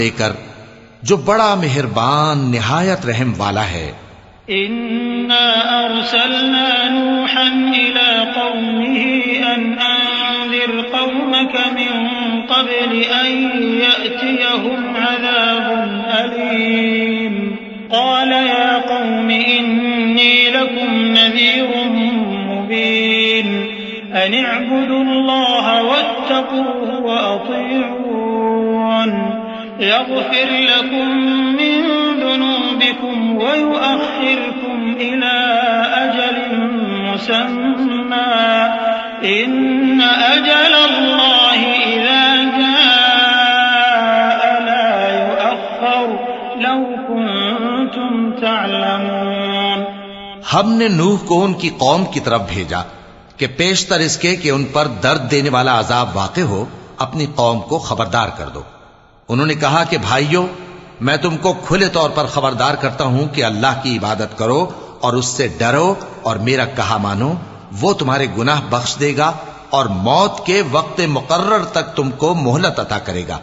लेकर जो बड़ा मेहरबान निहायत रहम वाला है। इन्ना अरसलना नूहन इला कौमिही अन अंदिर कौमक मिन क़ब्ल अन यअतियहुम अज़ाबुन अलीम क़ाल या कौमि इन्नी लकुम नज़ीरुम मुबीन अन इअ्बुदुल्लाह वत्तक़ूहु व अतीऊन यग़फिर लकुम मिन ज़ुनूबिकुम व युअख़्खिरकुम इला अजलिन मुसम्मा इन्न अजलल्लाहि इज़ा जाअ ला युअख़्खर लौ कुन्तुम तअलमून। हमने नूह को उनकी कौम की तरफ भेजा कि पेशतर इसके कि उन पर दर्द देने वाला अजाब वाक़े हो, अपनी कौम को खबरदार कर दो। उन्होंने कहा कि भाइयों, मैं तुमको खुले तौर पर खबरदार करता हूं कि अल्लाह की इबादत करो और उससे डरो और मेरा कहा मानो, वो तुम्हारे गुनाह बख्श देगा और मौत के वक्त मुकर्रर तक तुमको मोहलत अता करेगा।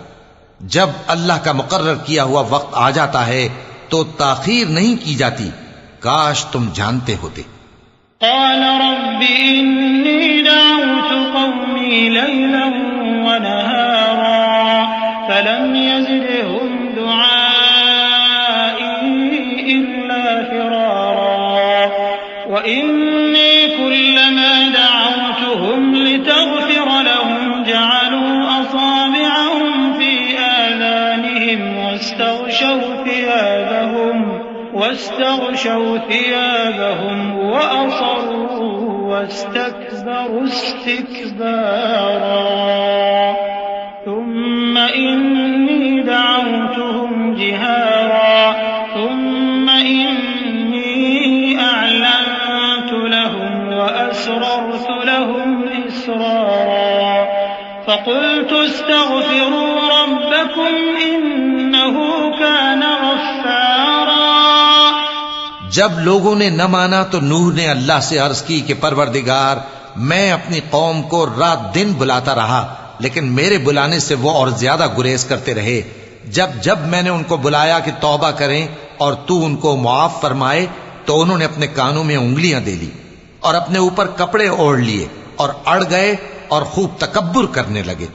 जब अल्लाह का मुकर्रर किया हुआ वक्त आ जाता है तो ताखीर नहीं की जाती। काश तुम जानते होते। क़ाल रब्बि इन्नी दअउतु क़ौमी लैलन व नहारा फलम यज़िदहुम दुआई इल्ला फ़िरारा व इन्नी कुल्लमा दअउतुहुम लितग़फ़िर लहुम जअलू असाबिअहुम फ़ी आज़ानिहिम واستغشوا ثيابهم وأصروا واستكبروا استكبارا ثم إني دعوتهم جهارا ثم إني أعلنت لهم وأسررت لهم إسرارا فقلت استغفروا ربكم إنه كان غفارا। जब लोगों ने न माना तो नूह ने अल्लाह से अर्ज की कि परवरदिगार, मैं अपनी कौम को रात दिन बुलाता रहा, लेकिन मेरे बुलाने से वो और ज्यादा गुरेज करते रहे। जब जब मैंने उनको बुलाया कि तौबा करें और तू उनको मुआफ फरमाए, तो उन्होंने अपने कानों में उंगलियां दे ली और अपने ऊपर कपड़े ओढ़ लिए और अड़ गए और खूब तकब्बुर करने लगे।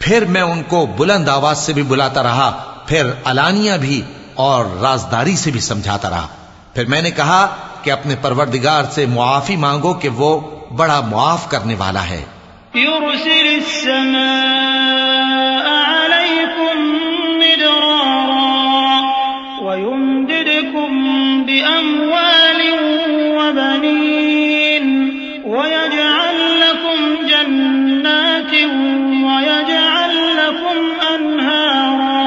फिर मैं उनको बुलंद आवाज से भी बुलाता रहा, फिर अलानिया भी और राजदारी से भी समझाता रहा। फिर मैंने कहा कि अपने परवरदिगार से मुआफी मांगो कि वो बड़ा मुआफ करने वाला है। युरसिलिस समाअ अलैकुम मिदरारा व युमदिदकुम बिअमवालिन व बनीन व यजअल लकुम जन्नातिन व यजअल लकुम अनहारा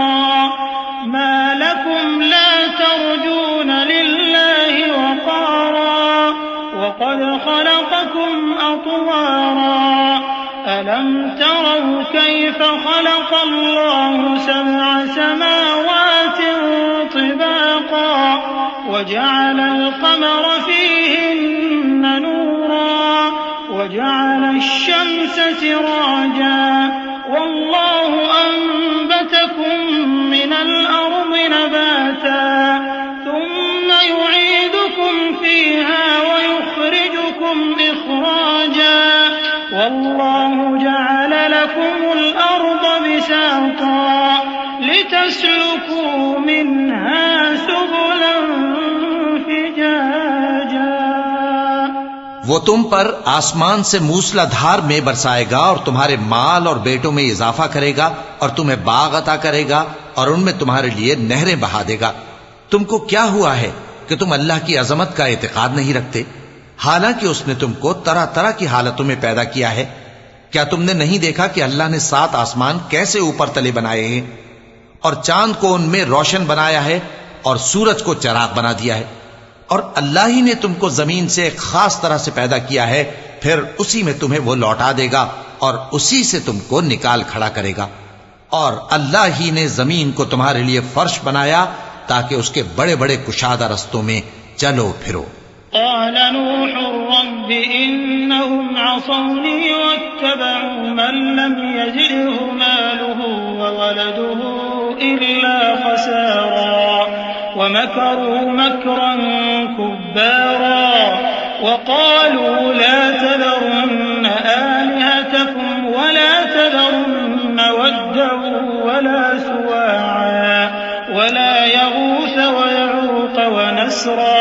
मा लकुम ला तर्जून लिल्लाहि वक़ारा वक़द खलक़कुम अतवारा अलम तरौ कैफ खलक़ल्लाहु सबअ समावातिन तिबाक़ा वजअलल क़मर फ़ीहिन्न नूरा वजअल अश-शम्स सिराजा वल्लाहु अन्बतकुम मिनल अर्दि नबाता थुम्म युईदुकुम फ़ीहा व युख़्रिजुकुम इख़राजा वल्लाहु जअल लकुमुल अर्द बिसाता लितस्लुकू मिन्हा सुबुलन फ़िजाजा। वो तुम पर आसमान से मूसलाधार में बरसाएगा और तुम्हारे माल और बेटों में इजाफा करेगा और तुम्हें बाग अता करेगा और उनमें तुम्हारे लिए नहरें बहा देगा। तुमको क्या हुआ है कि तुम अल्लाह की अजमत का एतकाद नहीं रखते, हालांकि उसने तुमको तरह तरह की हालतों में पैदा किया है। क्या तुमने नहीं देखा कि अल्लाह ने 7 आसमान कैसे ऊपर तले बनाए हैं और चांद को उनमें रोशन बनाया है और सूरज को चराग बना दिया है, और अल्लाह ही ने तुमको जमीन से एक खास तरह से पैदा किया है, फिर उसी में तुम्हें वो लौटा देगा और उसी से तुमको निकाल खड़ा करेगा। और अल्लाह ही ने जमीन को तुम्हारे लिए फर्श बनाया ताकि उसके बड़े बड़े कुशादा रस्तों में चलो फिरो। क़ाल नूह रब्बि इन्नहुम असौनी वत्तबअू मन लम यज़िदहु मालुहु व वलदुहु इल्ला वमकरू मकरन कुब्बारा वक़ालू ला तज़रुन्न आलिहतकुम वला तज़रुन्न वद्दन वला सुवाआ वला यगूस वयऊक वनस्रा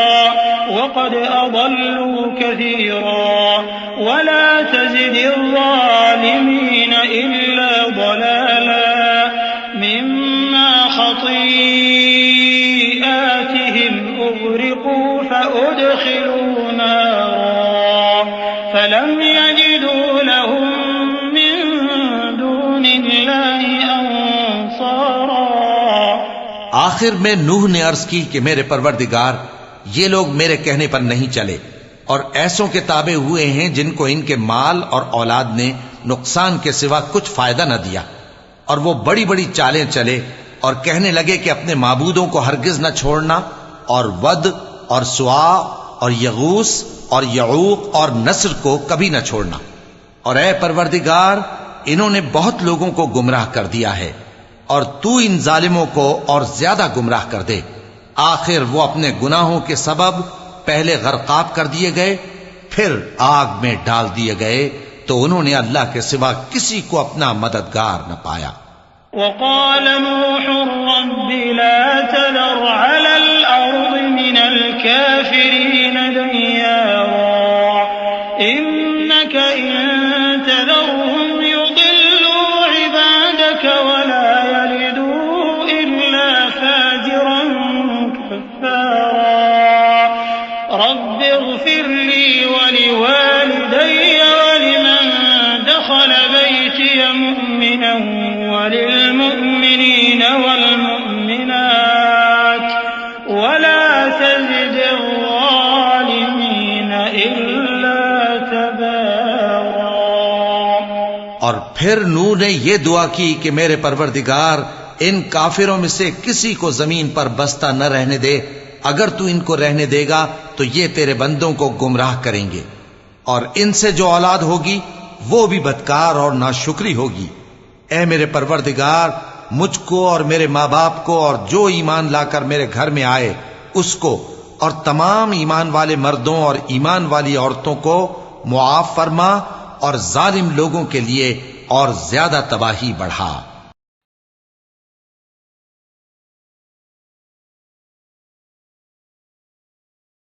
वक़द अज़ल्लू कसीरा वला तज़िदि ज़ालिमीन इल्ला ज़लाला मिम्मा खतीआतिहिम उग़रिक़ू फउदख़िलू नारा फलम यजिदू लहुम मिन दूनिल्लाहि अंसारा। आखिर में नूह ने अर्ज की कि मेरे परवरदिगार, ये लोग मेरे कहने पर नहीं चले और ऐसों के ताबे हुए हैं जिनको इनके माल और औलाद ने नुकसान के सिवा कुछ फायदा न दिया, और वो बड़ी बड़ी चालें चले और कहने लगे कि अपने माबूदों को हरगिज न छोड़ना, और वद और सुआ और यगूस और यऊक और नस्र को कभी न छोड़ना। और ए परवरदिगार, इन्होंने बहुत लोगों को गुमराह कर दिया है और तू इन जालिमों को और ज्यादा गुमराह कर दे। आखिर वो अपने गुनाहों के सबब पहले गर्काब कर दिए गए, फिर आग में डाल दिए गए, तो उन्होंने अल्लाह के सिवा किसी को अपना मददगार न पाया। वक़ाल नूह रब्बि ला तज़र अलल अर्ज़ि मिनल काफ़िरीन दय्यारा इन्नक इन तज़रहुम युज़िल्लू इबादक वला यलिदू इल्ला फाजिरन कफ़्फ़ारा रब्बि इग़फिर ली वलिवालिदैय वलिमन दख़ल बैतिय मुमिनन वलिलमुमिनीन वल्मुमिनात वला तज़िदि ज़ालिमीन इल्ला तबारा। और फिर नूह ने ये दुआ की कि मेरे परवरदिगार, इन काफिरों में से किसी को जमीन पर बसता न रहने दे। अगर तू इनको रहने देगा तो ये तेरे बंदों को गुमराह करेंगे, और इनसे जो औलाद होगी वो भी बदकार और नाशुक्री होगी। ऐ मेरे परवरदिगार, मुझको और मेरे माँ बाप को और जो ईमान लाकर मेरे घर में आए उसको और तमाम ईमान वाले मर्दों और ईमान वाली औरतों को मुआफ फरमा और जालिम लोगों के लिए और ज्यादा तबाही बढ़ा।